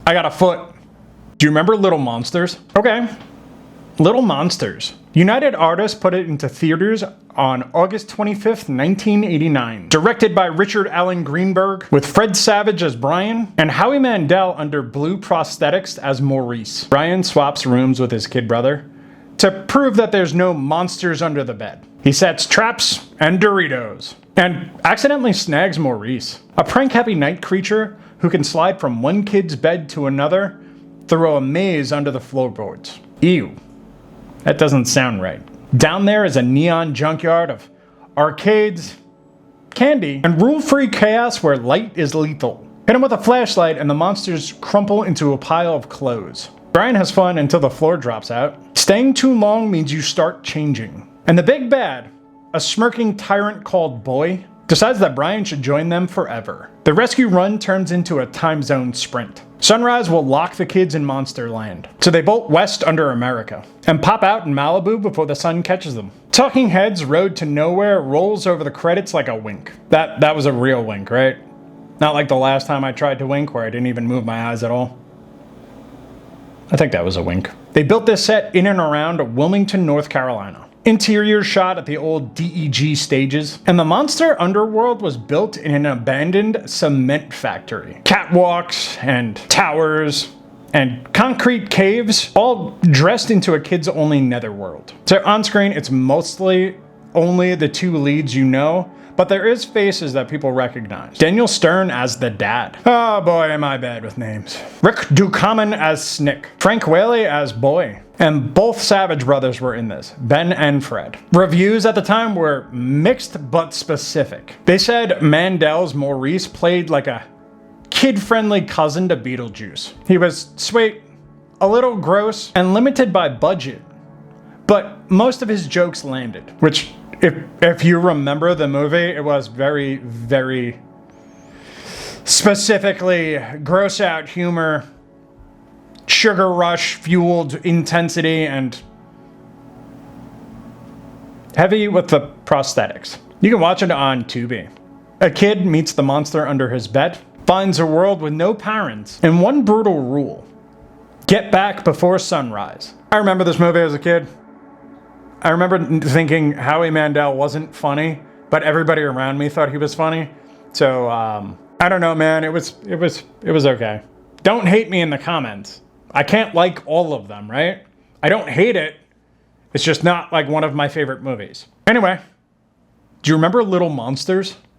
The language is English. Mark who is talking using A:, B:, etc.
A: I got a foot. Do you remember Little Monsters? Okay. Little Monsters. United Artists put it into theaters on August 25th, 1989. Directed by Richard Allen Greenberg, with Fred Savage as Brian, and Howie Mandel under blue prosthetics as Maurice. Brian swaps rooms with his kid brother to prove that there's no monsters under the bed. He sets traps and Doritos, and accidentally snags Maurice, a prank-happy night creature who can slide from one kid's bed to another through a maze under the floorboards. Ew. That doesn't sound right. Down there is a neon junkyard of arcades, candy, and rule-free chaos where light is lethal. Hit him with a flashlight and the monsters crumple into a pile of clothes. Brian has fun until the floor drops out. Staying too long means you start changing. And the big bad, a smirking tyrant called Boy, decides that Brian should join them forever. The rescue run turns into a time zone sprint. Sunrise will lock the kids in Monsterland, so they bolt west under America, and pop out in Malibu before the sun catches them. Talking Heads' Road to Nowhere rolls over the credits like a wink. That was a real wink, right? Not like the last time I tried to wink where I didn't even move my eyes at all. I think that was a wink. They built this set in and around Wilmington, North Carolina. Interior shot at the old DEG stages, and the monster underworld was built in an abandoned cement factory. Catwalks and towers and concrete caves, all dressed into a kids-only netherworld. So on screen, it's mostly only the two leads you know, but there is faces that people recognize. Daniel Stern as the dad. Oh boy, am I bad with names. Rick Ducommun as Snick. Frank Whaley as Boy. And both Savage brothers were in this, Ben and Fred. Reviews at the time were mixed but specific. They said Mandel's Maurice played like a kid-friendly cousin to Beetlejuice. He was sweet, a little gross, and limited by budget, but most of his jokes landed, which if you remember the movie, it was very, very specifically gross out humor, sugar rush fueled intensity, and heavy with the prosthetics. You can watch it on Tubi. A kid meets the monster under his bed, finds a world with no parents, and one brutal rule: get back before sunrise. I remember this movie as a kid. I remember thinking Howie Mandel wasn't funny, but everybody around me thought he was funny. So, I don't know, man. It was okay. Don't hate me in the comments. I can't like all of them, right? I don't hate it. It's just not like one of my favorite movies. Anyway, do you remember Little Monsters?